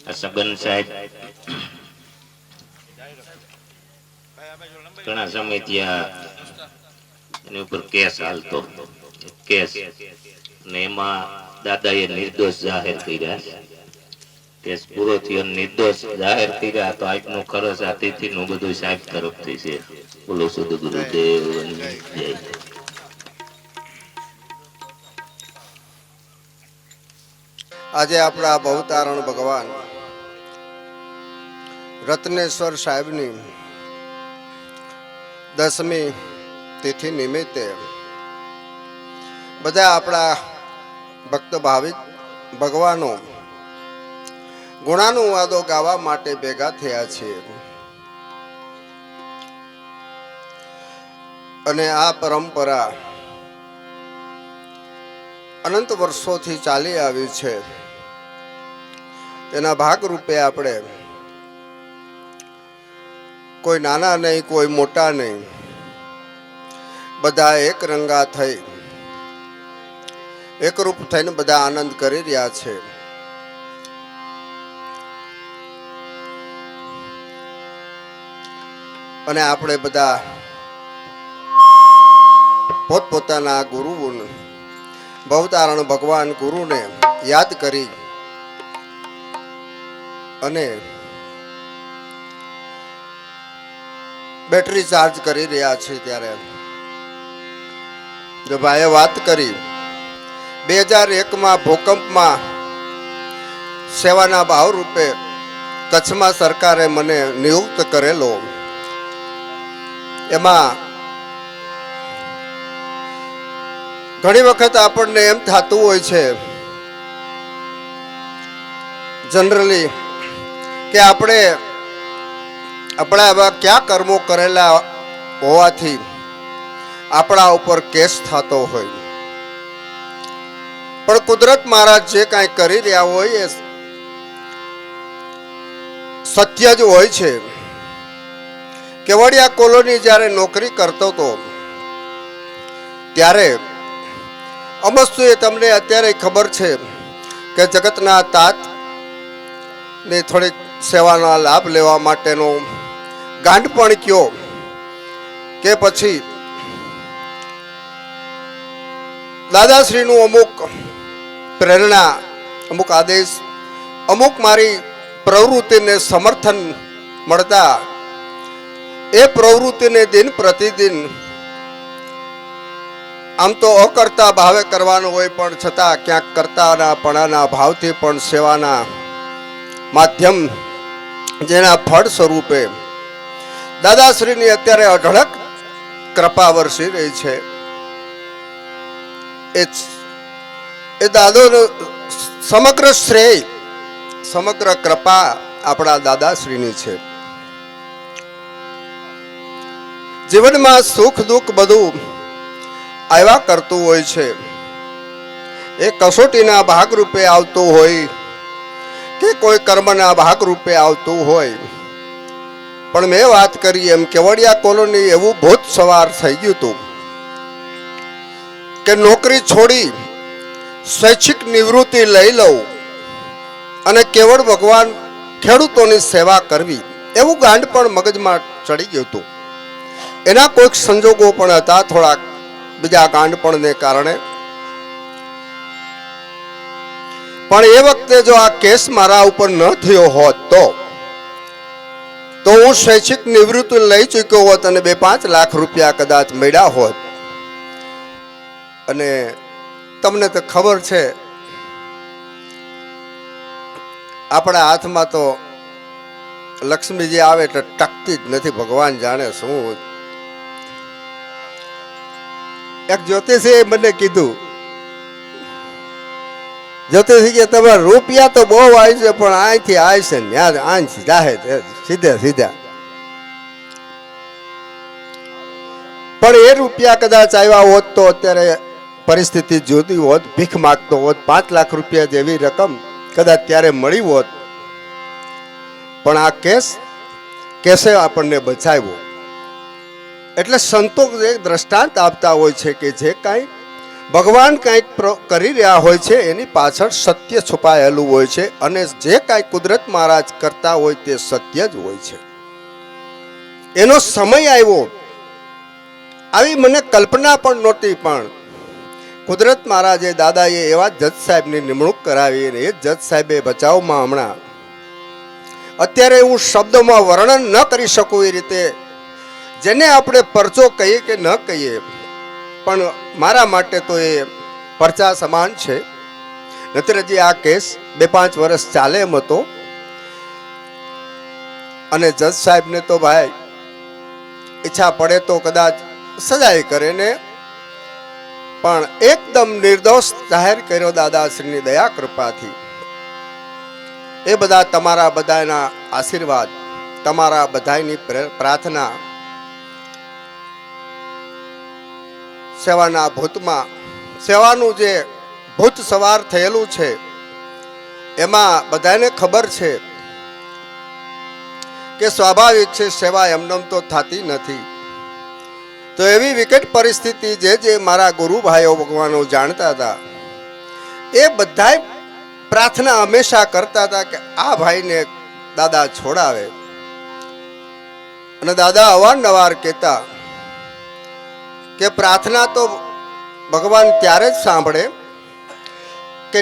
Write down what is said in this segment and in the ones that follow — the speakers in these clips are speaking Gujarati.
સગન સાહેબ ઘણા સમય ત્યાં એની ઉપર કેસ હાલતો કેસ ને એમાં દાદાએ નિર્દોષ જાહેર કર્યા. કેસ પૂરો થયો નિર્દોષ જાહેર કર્યા તો આજનો ખરસ આ તિથિ નું બધું સાહેબ તરફથી છે. બોલો સદગુરુદેવની જય. આજે આપણા ભવતારણ ભગવાન રત્નેશ્વર સાહેબની 10મી તિથિ નિમિત્તે બધા આપણા ભક્ત ભાવિક ભગવાનો ગુણાનુવાદો ગાવા માટે ભેગા થયા છે. અને આ પરંપરા અનંત વર્ષોથી ચાલી આવી છે. તેના ભાગરૂપે આપણે કોઈ નાના નહીં, કોઈ મોટા નહીં, બધા એક રંગા થઈ એકરૂપ થઈને બધા આનંદ કરી રહ્યા છે. અને આપણે બધા પોતપોતાના ગુરુઓને ભવતારણ ભગવાન ગુરુને યાદ કરી અને બેટરી ચાર્જ કરી રહ્યા છે. ત્યારે જો ભાઈએ વાત કરી 2001માં ભૂકંપમાં સેવાના ભાવરૂપે કચ્છમાં સરકારે મને નિયુક્ત કરેલો. એમાં ઘણી વખત આપણને એમ થતું હોય છે જનરલી કે આપણે આપણા એવા ક્યાં કર્મો કરેલા હોવાથી આપણા ઉપર કેસ થતો હોય. પણ કુદરત મહારાજ જે કાંઈ કરી રહ્યા હોય એ સત્ય જ હોય છે. કેવડિયા કોલોની જ્યારે નોકરી કરતો હતો ત્યારે અમસ્તુ એ તમને અત્યારે ખબર છે કે જગતના તાત ને થોડીક સેવાના લાભ લેવા માટેનો ગાંડપણ કયો કે પછી દાદાશ્રીનું અમુક પ્રેરણા, અમુક આદેશ, અમુક મારી પ્રવૃત્તિને સમર્થન મળતા એ પ્રવૃત્તિને દિન પ્રતિદિન આમ તો અકર્તા ભાવે કરવાનું હોય પણ છતાં ક્યાંક કર્તાના પણાના ભાવથી પણ સેવાના માધ્યમ જેના ફળ સ્વરૂપે દાદાશ્રીની અત્યારે અઢળક કૃપા વરસી રહી છે. એ દાદોનો સમગ્ર શ્રેય, સમગ્ર કૃપા આપણા દાદાશ્રીની છે. જીવનમાં સુખ દુઃખ બધું આવ્યા કરતું હોય છે. એ કસોટીના ભાગરૂપે આવતું હોય કે કોઈ કર્મના ભાગરૂપે આવતું હોય. પણ મેં વાત કરી એમ કેવડિયા કોલોની એવું ભૂત સવાર થઈ ગયું હતું કે નોકરી છોડી સ્વૈચ્છિક નિવૃત્તિ લઈ લઉં અને કેવળ ભગવાન ખેડૂતોની સેવા કરવી એવું ગાંડ પણ મગજમાં ચડી ગયું હતું. એના કોઈક સંજોગો પણ હતા થોડાક બીજા ગાંડપણને કારણે. પણ એ વખતે જો આ કેસ મારા ઉપર ન થયો હોત તો હું સ્વૈચ્છિક નિવૃત્તિ લઈ ચૂક્યો હોત અને 2-5 લાખ રૂપિયા કદાચ મળ્યા હોત. અને તમને તો ખબર છે આપણા હાથમાં તો લક્ષ્મીજી આવે એટલે ટકતી જ નથી. ભગવાન જાણે શું. એક જ્યોતિષે મને કીધું, જ્યોતિષી કે તમારા રૂપિયા તો બહુ આવે છે પણ અહીંથી આવે છે ને અહીંથી જાહે સીધે સીધા. પણ એ રૂપિયા કદાચ આવ્યા હોત તો અત્યારે પરિસ્થિતિ જુદી હોત. ભીખ માગતો હોત. 5 લાખ રૂપિયા જેવી રકમ કદાચ ત્યારે મળી હોત. પણ આ કેસે આપણને બચાવ્યો. એટલે સંતો એક દ્રષ્ટાંત આપતા હોય છે કે જે કાંઈ ભગવાન કંઈક કરી રહ્યા હોય છે એની પાછળ સત્ય છુપાયેલું હોય છે અને જે કાંઈ કુદરત મહારાજ કરતા હોય તે સત્ય જ હોય છે. એનો સમય આવ્યો, આવી મને કલ્પના પણ નહોતી, પણ કુદરત મહારાજે દાદાએ એવા જજ સાહેબની નિમણૂક કરાવી અને એ જજ સાહેબે બચાવમાં હમણાં અત્યારે હું શબ્દોમાં વર્ણન ન કરી શકું એ રીતે જેને આપણે પરચો કહીએ કે ન કહીએ, પણ મારા માટે તો એ પરચા સમાન છે. નહીતર હજી આ કેસ 2-5 વર્ષ ચાલે એમ હતો. અને જજ સાહેબને તો ભાઈ ઈચ્છા પડે તો કદાચ સજાય કરે ને, પણ એકદમ નિર્દોષ જાહેર કર્યો દાદાશ્રીની દયા કૃપાથી. એ બધા તમારા બધાના આશીર્વાદ, તમારા બધાની પ્રાર્થના, સેવાના ભૂતમાં સેવાનું જે ભૂત સવાર થયેલું છે એમાં બધાને ખબર છે કે સ્વાભાવિક છે સેવા એમનેમ તો થતી નથી. તો એવી વિકટ પરિસ્થિતિ જે મારા ગુરુભાઈઓ ભગવાનો જાણતા હતા એ બધાય પ્રાર્થના હંમેશા કરતા હતા કે આ ભાઈને દાદા છોડાવે. અને દાદા અવારનવાર કહેતા કે પ્રાર્થના તો ભગવાન ત્યારે જ સાંભળે કે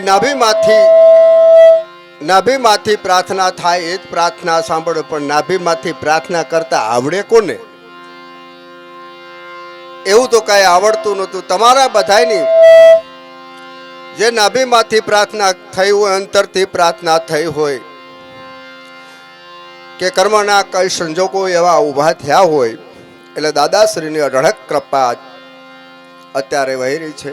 નાભીમાંથી પ્રાર્થના થાય, એ જ પ્રાર્થના સાંભળે. પણ નાભીમાંથી પ્રાર્થના કરતા આવડે કોને? એવું તો કાંઈ આવડતું નહોતું. તમારા બધાની જે નાભીમાંથી પ્રાર્થના થઈ હોય, અંતરથી પ્રાર્થના થઈ હોય, કે કર્મના કઈ સંજોગો એવા ઊભા થયા હોય, એટલે દાદાશ્રીની અઢળક કૃપા અત્યારે વહી રહી છે.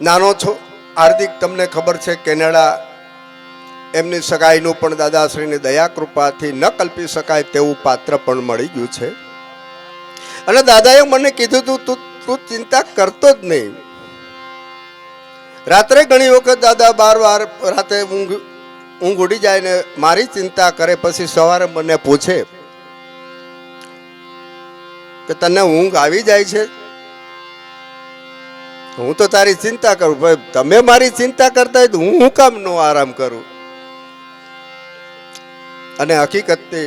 નાનો છો હાર્દિક, તમને ખબર છે કેનેડા એમની સગાઈનું પણ દાદાશ્રીની દયા કૃપાથી ન કલ્પી શકાય તેવું પાત્ર પણ મળી ગયું છે. અને દાદાએ મને કીધું તું ચિંતા કરતો જ નહીં. રાત્રે ઘણી વખત દાદા 12 રાતે ઊંઘ ઉડી જાય ને મારી ચિંતા કરે, પછી સવારે મને પૂછે કે તને ઊંઘ આવી જાય છે? હું તો તારી ચિંતા કરું. ભાઈ તમે મારી ચિંતા કરતા હોય તો હું કામ નો આરામ કરું? અને હકીકતે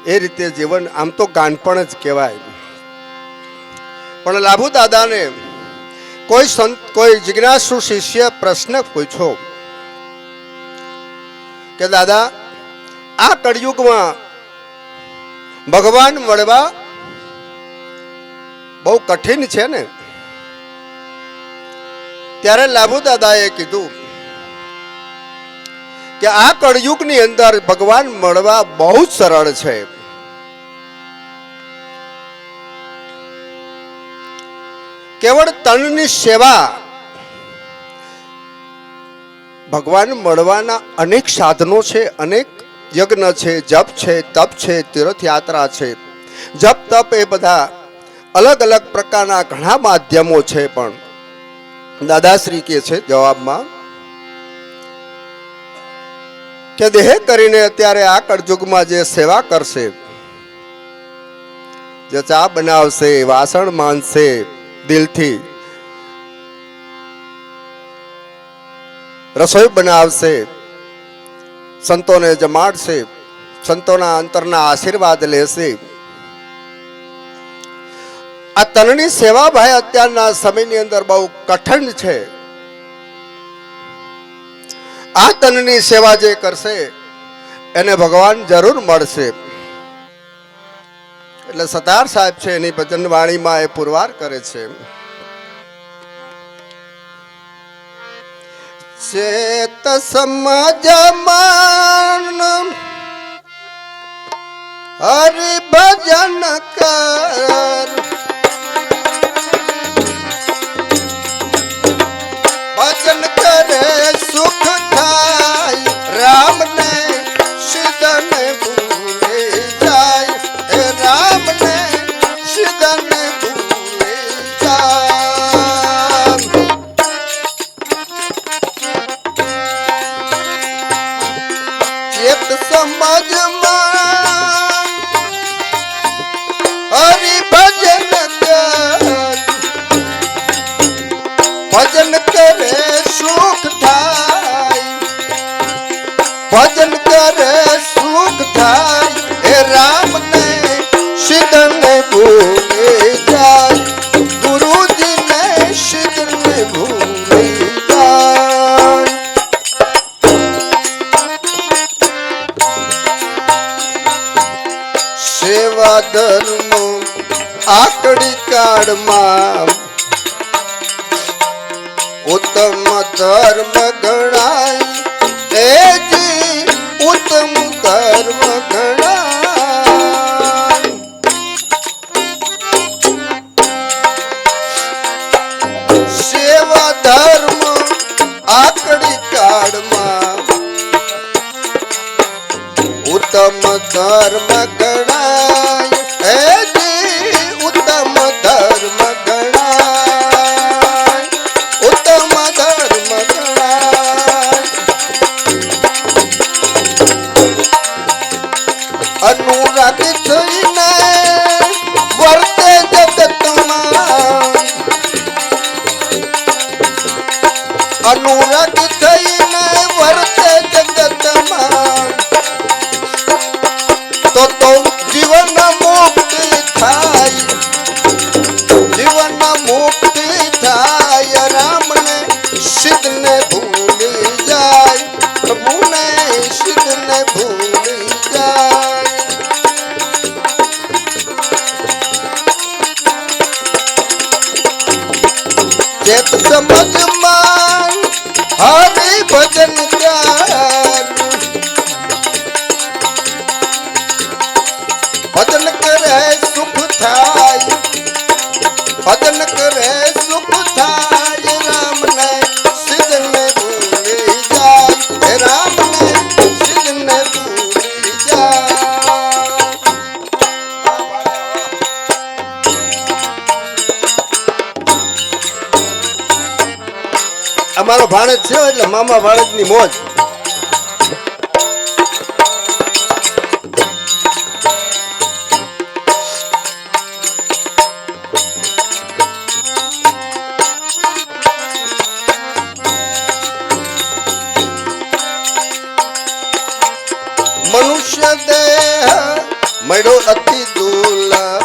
એ રીતે જીવન આમ તો ગાનપણ જ કહેવાય. પણ લાભુ દાદાને કોઈ જિજ્ઞાસુ શિષ્ય પ્રશ્ન પૂછ્યો કે દાદા, આ કળયુગમાં ભગવાન મળવા બહુ કઠિન છે ને? ત્યારે લાભુ દાદાએ કીધું કે આ કળયુગની અંદર ભગવાન મળવા બહુ જ સરળ છે. કેવળ તનની સેવા. ભગવાન મળવાના અનેક સાધનો છે, અનેક યજ્ઞ છે, જપ છે, તપ છે, તીર્થયાત્રા છે. જપ તપ એ બધા અલગ અલગ પ્રકારના ઘણા માધ્યમો છે. પણ દાદાશ્રી કહે છે જવાબમાં કે દેહ કરીને અત્યારે આ કળયુગમાં જે સેવા કરશે, જે ચા બનાવશે, વાસણ માંજશે, દિલથી રસોઈ બનાવશે, સંતોને જમાડશે, સંતોના અંતરના આશીર્વાદ લેશે, આ તનની સેવા ભાઈ અત્યારના સમયની અંદર બહુ કઠિન છે. આ તનની સેવા જે કરશે એને ભગવાન જરૂર મળશે. એટલે સતાર સાહેબ છે એની ભજન વાણીમાં એ પુરવાર કરે છે. ચેત સમજમાન હરિ ભજન કર, ભજન કરે સુખ થાય, રામને સિદને ભૂલે જાય, હે રામને સિદને ભૂલે જાય. ચેત સમજમાં હરિ ભજન કર, કરે સુખ થાય, ભજન કરે સુખ થાય, એ રામને સિદ્ધને ભૂલી જાય, ગુરુજીને સિદ્ધને ભૂલી જાય. સેવા ધર્મ આકડી કાળમાં ઉત્તમ ધર્મ ગણાય, એ જી ઉત્તમ ધર્મ ગણાય. સેવા ધર્મ આકડી કાળમાં ઉત્તમ ધર્મ ગણાય, એ જી ઉત્તમ ધર્મ ગણાય, ઉત્તમ ધર્મ ગણાય. અનુરાગ થઈને વર્તે જગતમાં, અનુરાગ થઈને વર્તે જગતમાં, તો જીવન મુક્તિ થાય, જીવન મુક્તિ થાય. રામને સિદ્ધને ભૂલી જાય, પ્રભુને સિદ્ધને ભૂલી જાય. ચેત સમજમાં હરિ ભજન ચાલ, ભજન કરે સુખ થાય, ભજન કરે સુખ થાય. રામને સિદ્ધને ભૂલી જાય, રામને સિદ્ધને ભૂલી જાય. અમારો ભાણેજ છે એટલે મામા ભાણેજની મોજ. મનુષ્ય દેહ મળ્યો અતિ દુર્લભ,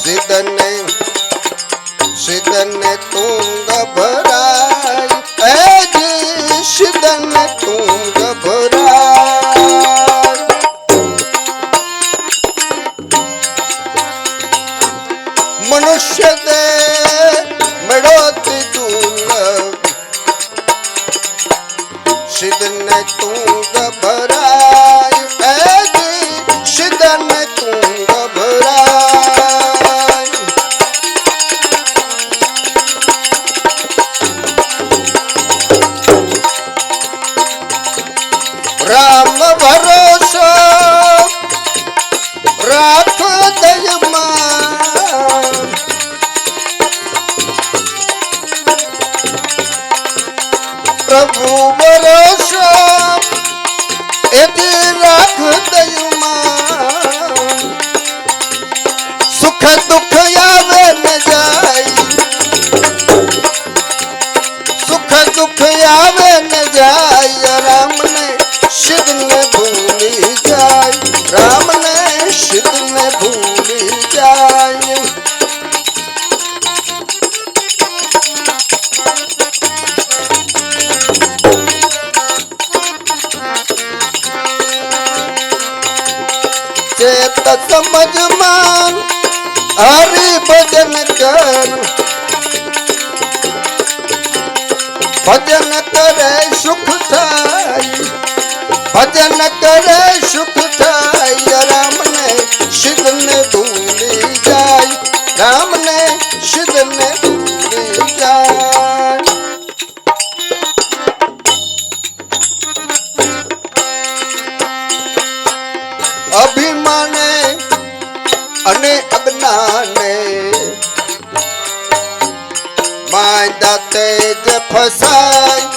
સિદ્ધને સિદ્ધને તુંગ ભરાય, એ જી સિદ્ધને તુંગ ભરાય. મનુષ્ય દેહ મળ્યો અતિ દુર્લભ, સિદ્ધને તુંગ ભરાય, એ જી સિદ્ધને તુંગ ભરાય. રામ ભરોસો રાખ દયમાં, પ્રભુ ભરોસો એથી રાખ દયમાં. સુખ દુઃખ આવે ન જાય, સુખ દુઃખ આવે ન જાય. રામને સિદ્ધને ભૂલી જાય, રામને સિદ્ધને ભૂલી જાય. ચેત સમજમાં હરિ ભજન કર, ભજન કરે સુખ થાય, ભજન કરે સુખ થાય. રામને સિદ્ધને ભૂલી જાય, રામને સિદ્ધને ભૂલી જાય. અભિમાને અને અજ્ઞાને બાંધા તેજ ફસાય,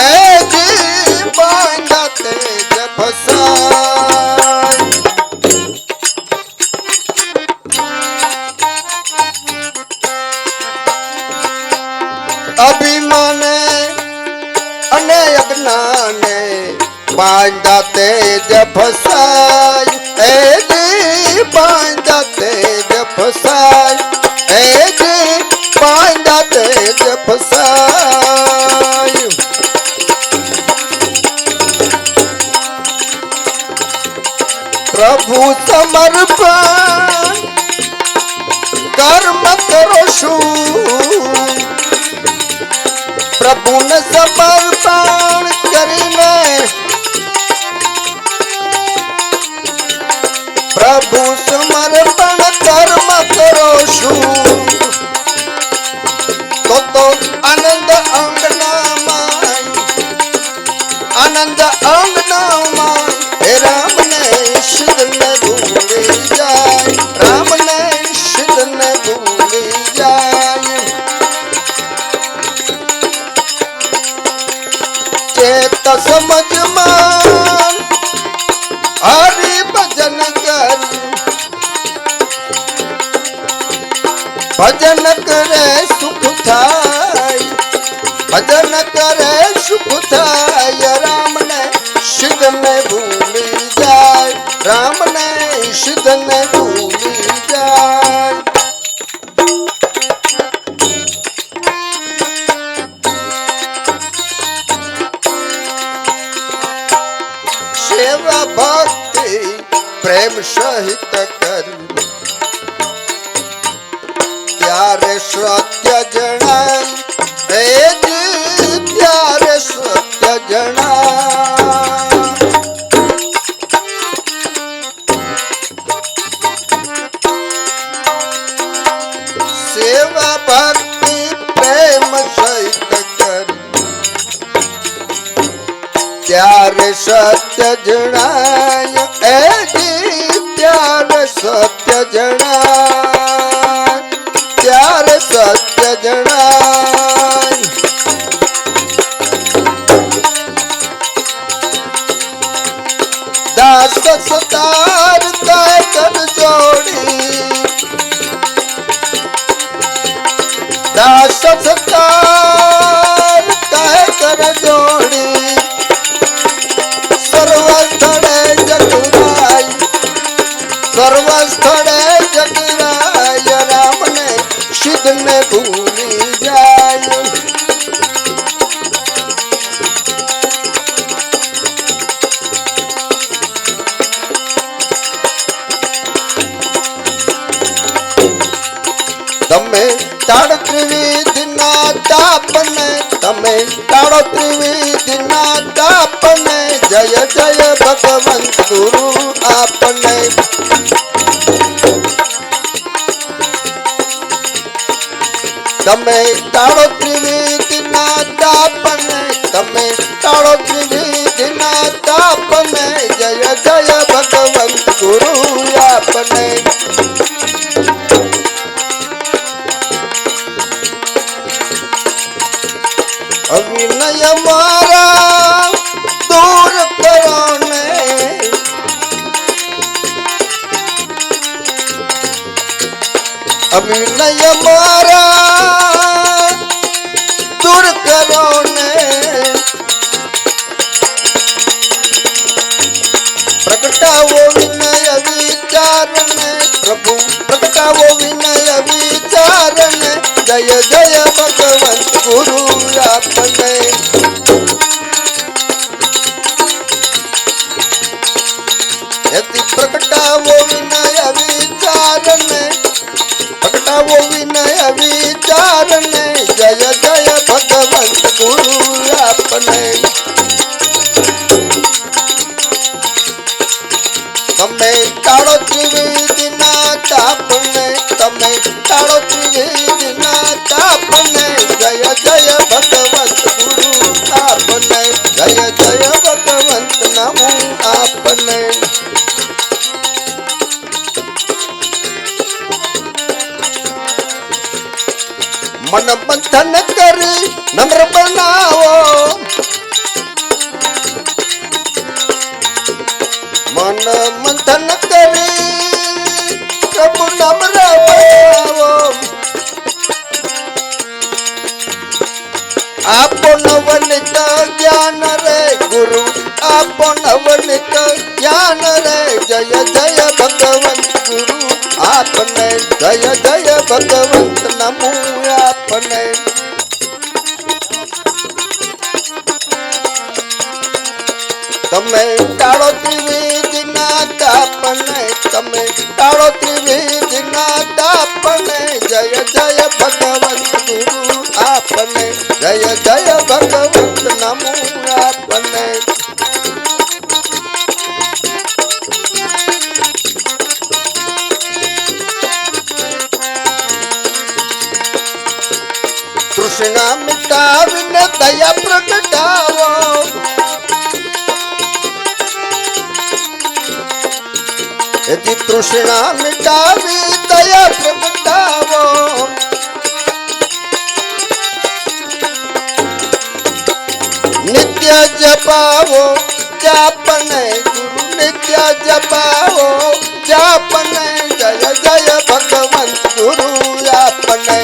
એ જી બાંધા તેજ ફસાય. અભિમાને અને અજ્ઞાને બાંધા તેજ ફસાય એ જી બાંધા તેજ ફસાય એ જી બાંધા તેજ ફસાય પ્રભુ સમર્પણ કર્મ કરો શું પ્રભુને સમર્પણ કરીને પ્રભુ સમર્પણ કર્મ કરો શું તો આનંદ અંગનામાં આનંદ અંગનામાં હે રામને શિવને ભૂલી જાય રામને શિવને ભૂલી જાય ચેત સમજમાં હરિ ભજન કર ભજન કરે સુખ થાય ભજન કરે સુખ થાય રામને સિદ્ધને ભૂલી જાય રામને સિદ્ધને ભૂલી જાય સેવા ભક્તિ પ્રેમ સહિત કરી ત્યારે સત્ય જણાય હે જી ત્યારે સત્ય જણાય સેવા ભક્તિ પ્રેમ સહિત કરી ત્યારે સત્ય જણાય એ જી ત્યારે સત્ય જણાય ત્યારે સત્ય જણાય દાસ સતાર કર જોડી દાસ સતાર કર જોડી સર્વ સ્થળે જગરાય સર્વ સ્થળે જગરાય રામને સિદ્ધને ભૂલી જાય તમે તાળ ત્રિવિધના તાપને તમે તાળો ત્રિવિધના તાપને જય જય ભગવંત ગુરુ આપને તમે તાળો ત્રિવિધના તાપને તમે તાળો ત્રિવિધના તાપને જય જય ભગવંત ગુરુ આપને અવિનય મારા દૂર કરો ને અવિનય મારા દૂર કરો ને પ્રગટાવો વિનય વિચારને પ્રભુ પ્રગટાવો વિનય વિચારને જય જય ભગવંત ગુરુ આપને યતિ પ્રગટાવો વિનય વિચારને પ્રગટાવો વિનય વિચારને જય જય ભગવંત ગુરુ આપને તમે તાળો ત્રિવેદના તાપને તમે તાળો ત્રિવેદના તાપને જય જય ભગવંત ગુરુ આપને જય જય ભગવંત નમો આપને મન બંધન કરી નમ્ર બનાવો મન મંથન કરી પ્રભુ નમ્ર બનાવો આપો નવનિત જ્ઞાન રે ગુરુ આપો નવનિત જ્ઞાન રે જય જય ભગવંત ગુરુ આપને જય જય ભગવંત નમો આપને તમે ટાળો ત્રિવેદના તાપને તમે ટાળો ત્રિવેદના તાપને જય જય ભગવંત ગુરુ આપને જય જય ભગવંત નમો આપને તૃષ્ણા મિટાવીને દયા પ્રગટાવો यदि तृष्णा मिटावी दया प्रगटावो नित्य जपावो जापने गुरु नित्य जपावो जापने जय जय भगवंत गुरु आपने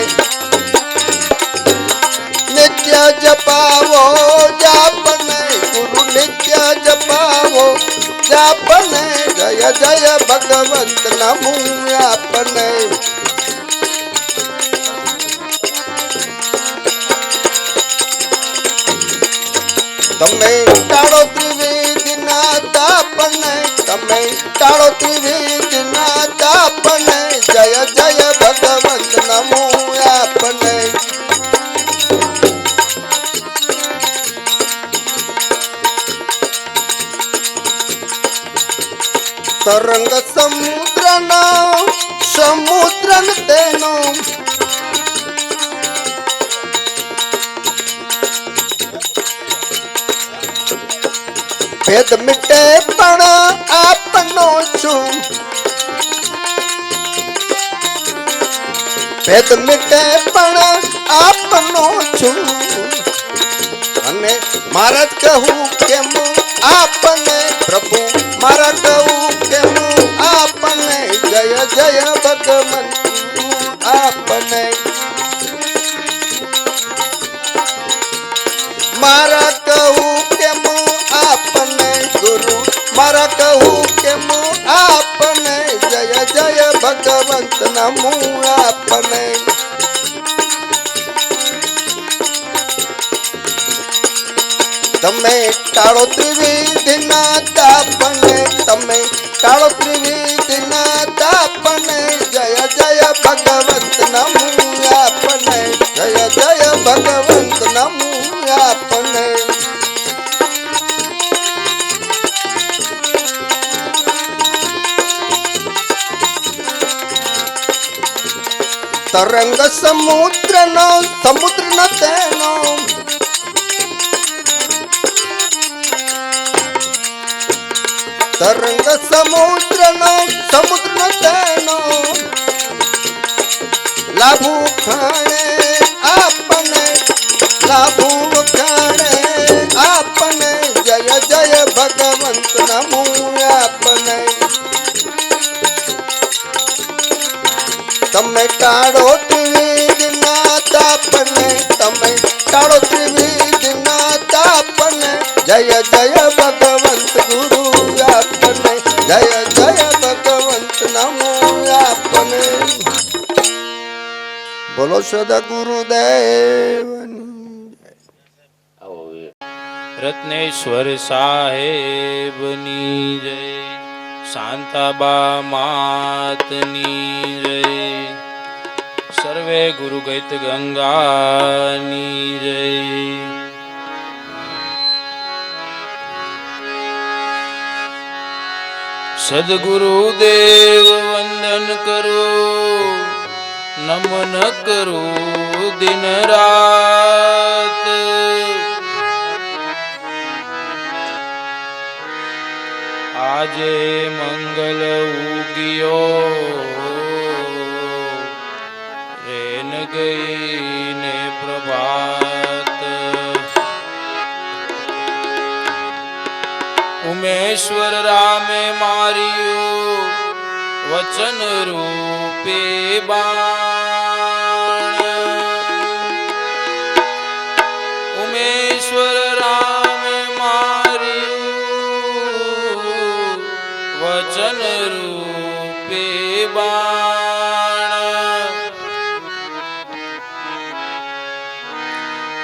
नित्य जपावो जापने गुरु नित्य जपावो जापने जय जय भगवंत नमो आपने તમે ટાળો ત્રિવેદના તાપને તમે ટાળો ત્રિવેદના તાપને જય જય ભગવંત નમો આપને તરંગ સમુદ્રનો સમુદ્રન તેનો ભેદ મિટે પણ આપનો છું ભેદ મિટે પણ આપનો છું અને મારા કહું કેમ આપને પ્રભુ મારા કહું કેમ આપને જય જય ભગવંત આપને મારા કહું કેમ આપને ગુરુ મારા કહું કેમ આપને જય જય ભગવંત નમો આપને તમે ટાળો ત્રિવેદના તાપને તમે ટાળો ત્રિવેદના તાપને જય જય ભગવંત નમો આપને જય જય ભગવંત નમો આપને તરંગ સમુદ્રનો સમુદ્ર ન તેનો તરંગ સમુદ્રનો સમુદ્ર તેનો લાભુ ખાણે આપને લાભુ ખાણે આપને જય જય ભગવંત નમો આપને તમે ટાળો ત્રિવેદના તાપને તમે ટાળો ત્રિવેદના તાપને જય જય ભગવંત ગુરુ આપને જય જય ભગવંત નમો આપને બોલો સદા ગુરુદેવ રત્નેશ્વર સાહેબની જય શાંતાબા માતની જય સર્વે ગુરુ ગૈત ગંગાની જય સદગુરુદેવ વંદન કરો નમન કરો દિન રાત આજે મંગલ ઉગિયો રેન ગઈ ને પ્રભાત ઉમેશ્વર રામે માર્યું વચન રૂપે બાણ પરમેશ્વર રામે માર્યું વચન રૂપે બાણ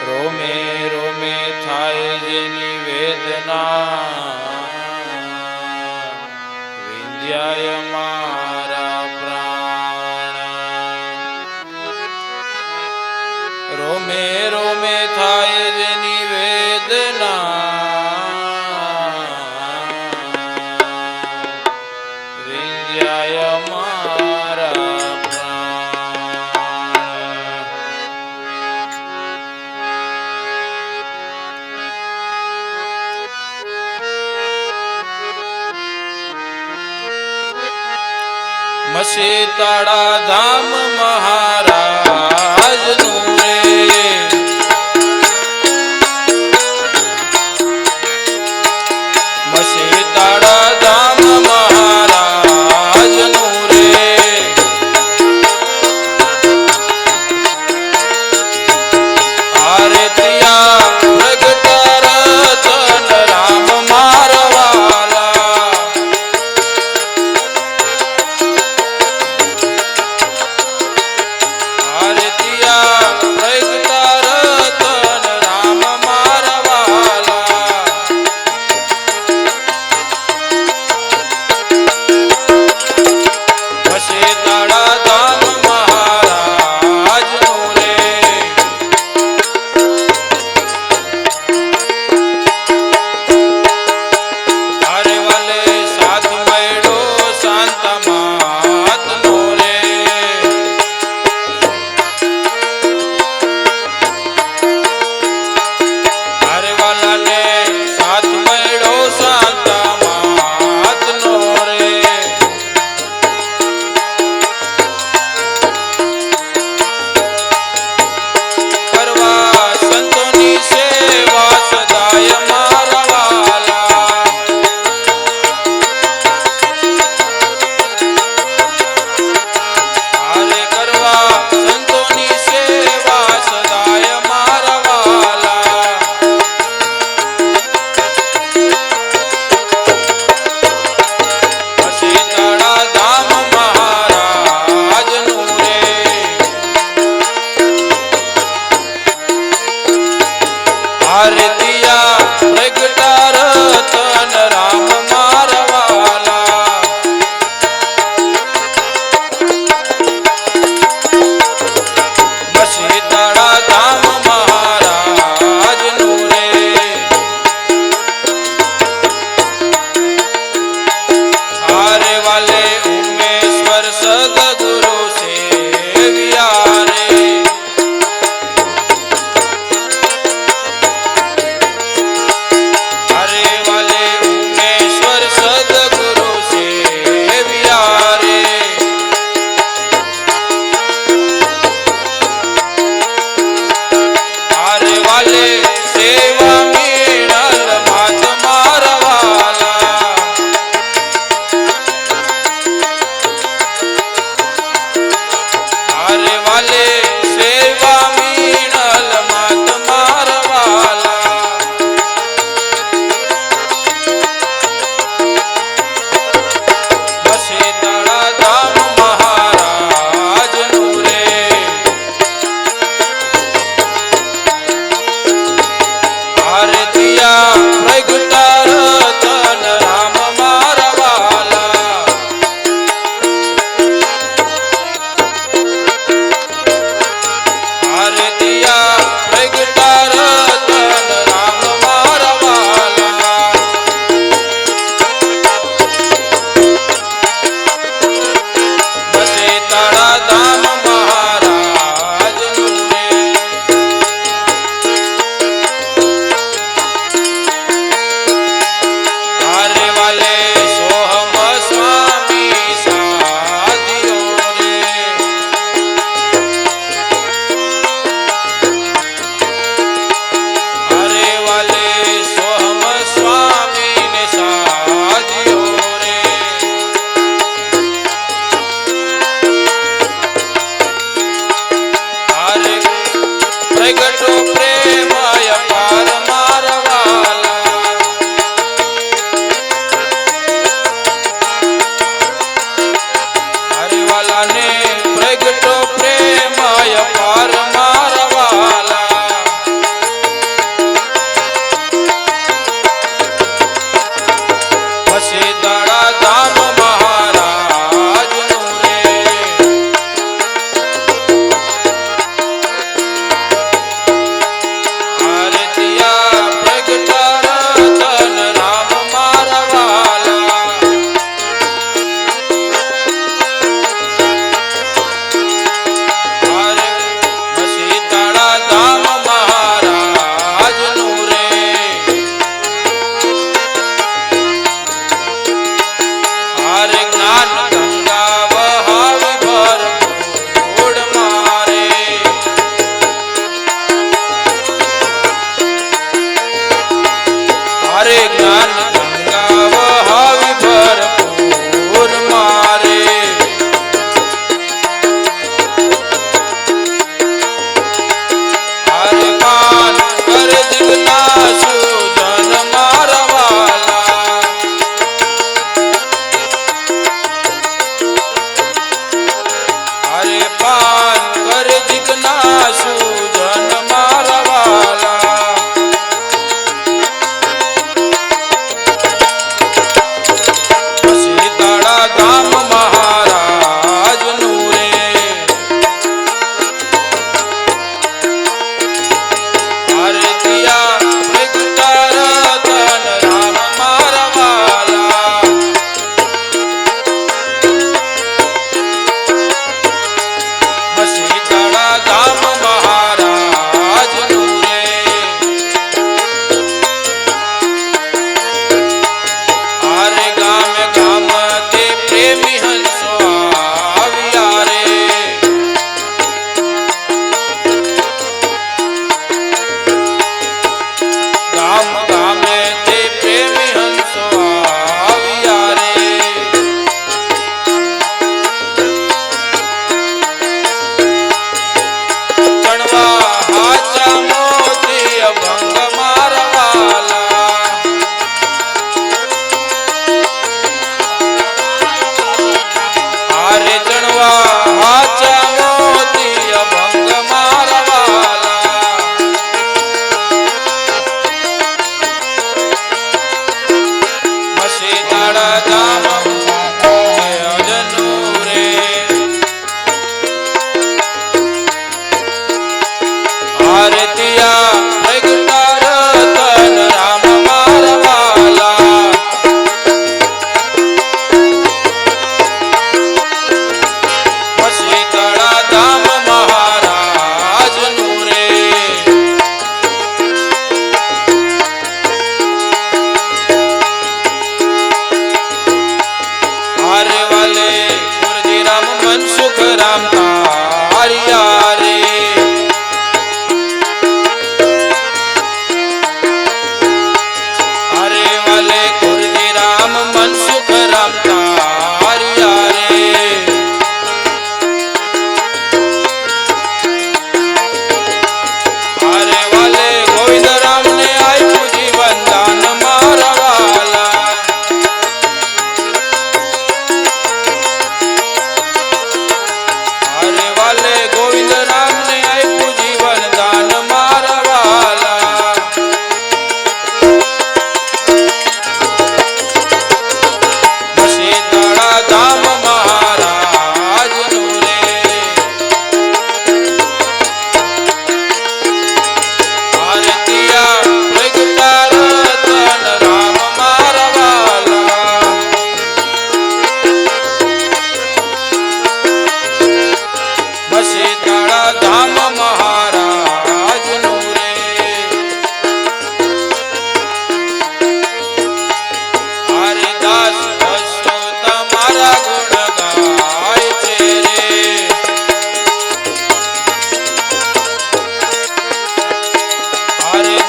રોમે રોમે થાય જેની વેદના વિંધ્યાય મારા પ્રાણ રોમે રોમે થાય જેની વેદના વિંધ્યાય મારા પ્રાણ મસીતાળા ધામ મહારાજનું રે મસીતાળા ધામ મહારાજનું રે આરતિયા પ્રગટ રતન રામ મારવાલા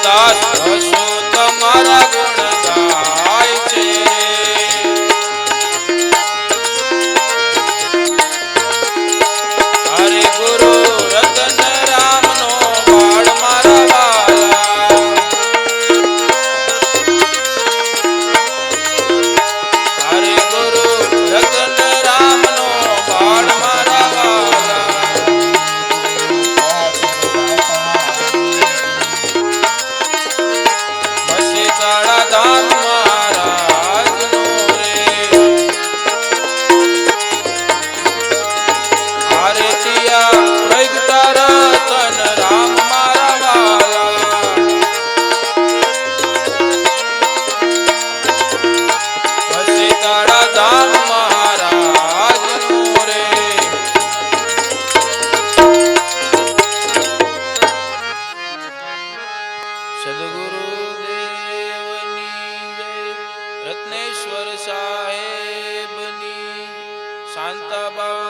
દાસ હસો તમારા ગુણ ગાય છે હરે ગુરુ રતન રામનો બાળ મારા વાલા હરે ગુરુ રતન રામનો બાળ મારા વાલા બસે તાળા ધામ મહારાજનો રે આરતિયા પ્રગટા રતન રામ મારા વાલા બસે તાળા ધામ મહારાજનો રે સદગુરુ દેવની જય રત્નેશ્વર સાહેબની શાંતાબા